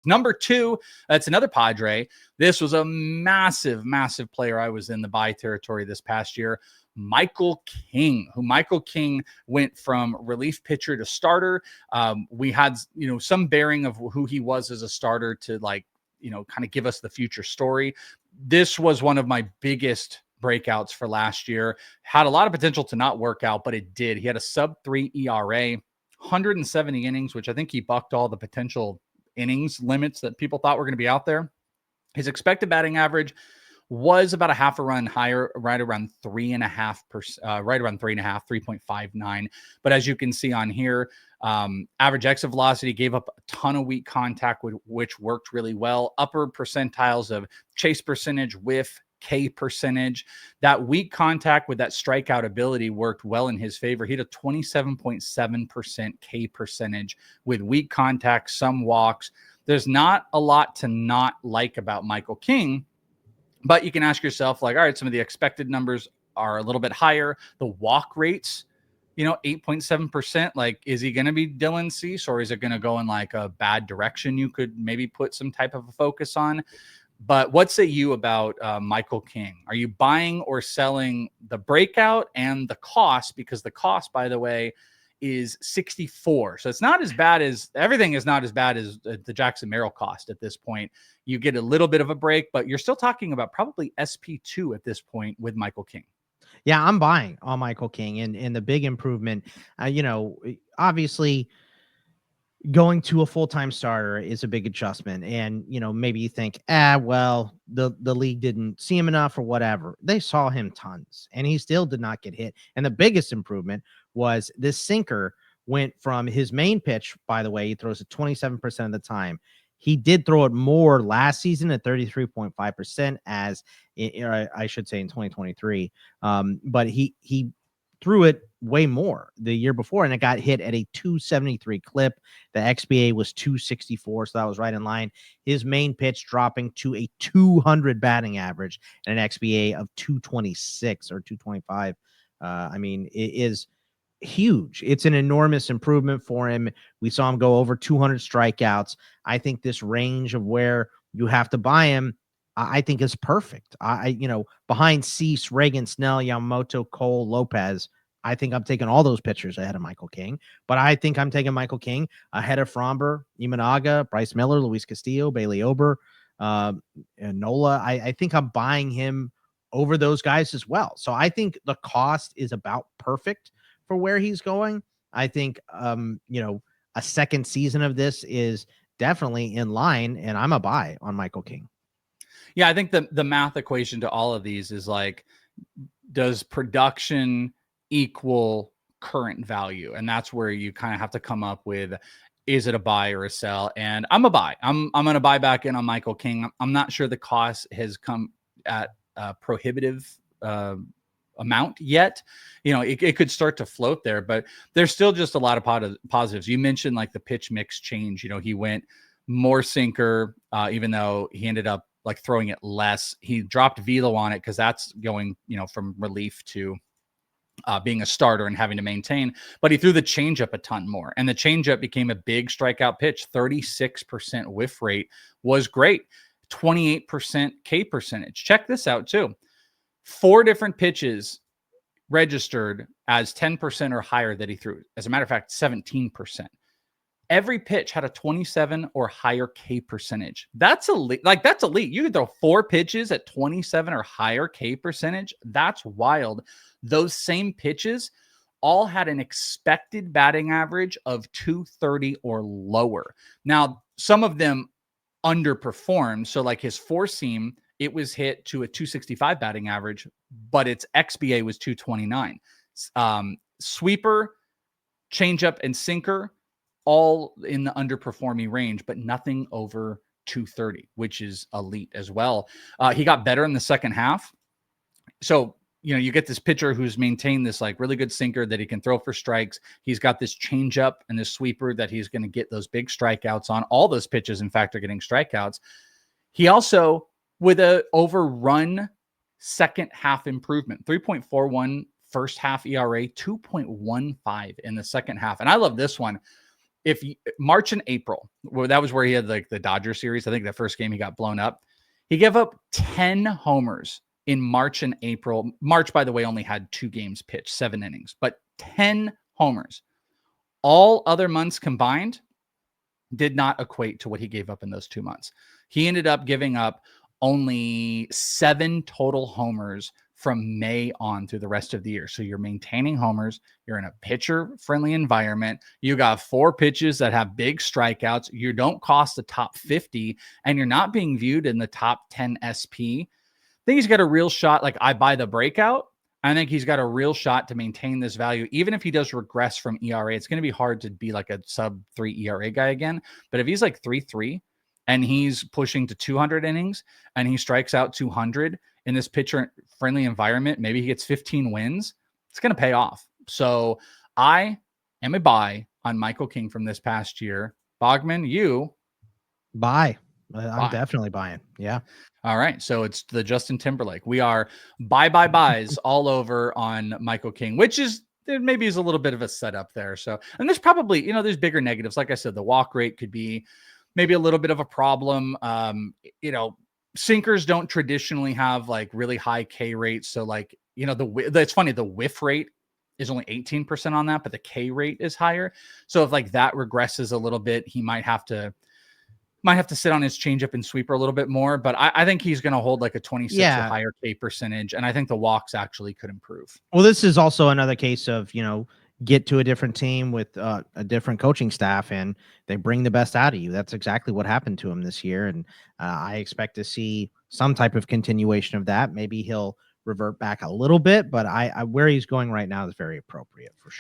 Number 2, that's another Padre. This was a massive, massive player. I was in the buy territory this past year. Michael King, Michael King went from relief pitcher to starter. We had, some bearing of who he was as a starter to kind of give us the future story. This was one of my biggest breakouts for last year. Had a lot of potential to not work out, but it did. He had a sub-3 ERA, 170 innings, which I think he bucked all the potential innings limits that people thought were going to be out there. His expected batting average was about a half a run higher, right around 3.5%, right around 3.59. But as you can see on here, average exit velocity gave up a ton of weak contact, which worked really well. Upper percentiles of chase percentage, whiff, K percentage. That weak contact with that strikeout ability worked well in his favor. He had a 27.7% K percentage with weak contact, some walks. There's not a lot to not like about Michael King, but you can ask yourself, all right, some of the expected numbers are a little bit higher. The walk rates, 8.7%. Is he going to be Dylan Cease, or is it going to go in a bad direction? You could maybe put some type of a focus on. But what say you about Michael King? Are you buying or selling the breakout and the cost? Because the cost, by the way, is 64. So it's not as bad as everything is not as bad as the Jackson Merrill cost at this point. You get a little bit of a break, but you're still talking about probably SP2 at this point with Michael King. Yeah, I'm buying on Michael King and the big improvement. Obviously going to a full-time starter is a big adjustment. And, maybe you think, well, the league didn't see him enough or whatever. They saw him tons and he still did not get hit. And the biggest improvement was this sinker went from his main pitch. By the way, he throws it 27% of the time. He did throw it more last season at 33.5% as I should say in 2023. But he threw it way more the year before, and it got hit at a 273 clip. The XBA was 264, so that was right in line. His main pitch dropping to a 200 batting average and an XBA of 226 or 225. It is huge. It's an enormous improvement for him. We saw him go over 200 strikeouts. I think this range of where you have to buy him, I think is perfect. Behind Cease, Reagan, Snell, Yamamoto, Cole, Lopez, I think I'm taking all those pitchers ahead of Michael King. But I think I'm taking Michael King ahead of Fromber, Imanaga, Bryce Miller, Luis Castillo, Bailey Ober, and Nola. I think I'm buying him over those guys as well. So I think the cost is about perfect for where he's going. I think, a second season of this is definitely in line, and I'm a buy on Michael King. Yeah, I think the math equation to all of these is does production equal current value? And that's where you kind of have to come up with, is it a buy or a sell? And I'm a buy. I'm going to buy back in on Michael King. I'm not sure the cost has come at a prohibitive amount yet. It could start to float there, but there's still just a lot of positives. You mentioned the pitch mix change. He went more sinker, even though he ended up throwing it less. He dropped velo on it because that's going, from relief to being a starter and having to maintain. But he threw the changeup a ton more, and the changeup became a big strikeout pitch. 36% whiff rate was great. 28% K percentage. Check this out too. 4 different pitches registered as 10% or higher that he threw. As a matter of fact, 17%. Every pitch had a 27 or higher K percentage. That's elite. That's elite. You could throw 4 pitches at 27 or higher K percentage. That's wild. Those same pitches all had an expected batting average of 230 or lower. Now, some of them underperformed. So his 4-seam, it was hit to a 265 batting average, but its XBA was 229. Sweeper, changeup, and sinker, all in the underperforming range, but nothing over 230, which is elite as well. He got better in the second half. So, you get this pitcher who's maintained this really good sinker that he can throw for strikes. He's got this changeup and this sweeper that he's going to get those big strikeouts on. All those pitches, in fact, are getting strikeouts. He also, with a overrun second half improvement, 3.41 first half ERA, 2.15 in the second half. And I love this one. March and April, well, that was where he had like the Dodger series. I think the first game he got blown up. He gave up 10 homers in March and April. March, by the way, only had 2 games pitched, 7 innings, but 10 homers. All other months combined did not equate to what he gave up in those 2 months. He ended up giving up only 7 total homers from May on through the rest of the year. So you're maintaining homers. You're in a pitcher-friendly environment. You got 4 pitches that have big strikeouts. You don't cost the top 50, and you're not being viewed in the top 10 SP. I think he's got a real shot. Like, I buy the breakout. I think he's got a real shot to maintain this value. Even if he does regress from ERA, it's going to be hard to be like a sub 3 ERA guy again. But if he's like 3.3 and he's pushing to 200 innings and he strikes out 200 in this pitcher friendly environment, maybe he gets 15 wins. It's going to pay off. So I am a buy on Michael King from this past year. Bogman, you buy. I'm definitely buying. Yeah. All right. So it's the Justin Timberlake. We are buys all over on Michael King, which is maybe is a little bit of a setup there. So, and there's probably, there's bigger negatives. Like I said, the walk rate could be maybe a little bit of a problem. Sinkers don't traditionally have like really high K rates. So like, it's funny, the whiff rate is only 18% on that, but the K rate is higher. So if like that regresses a little bit, he might have to sit on his changeup and sweeper a little bit more, but I think he's going to hold like a 26 or higher K percentage. And I think the walks actually could improve. Well, this is also another case of, get to a different team with a different coaching staff and they bring the best out of you. That's exactly what happened to him this year. And I expect to see some type of continuation of that. Maybe he'll revert back a little bit, but where he's going right now is very appropriate for sure.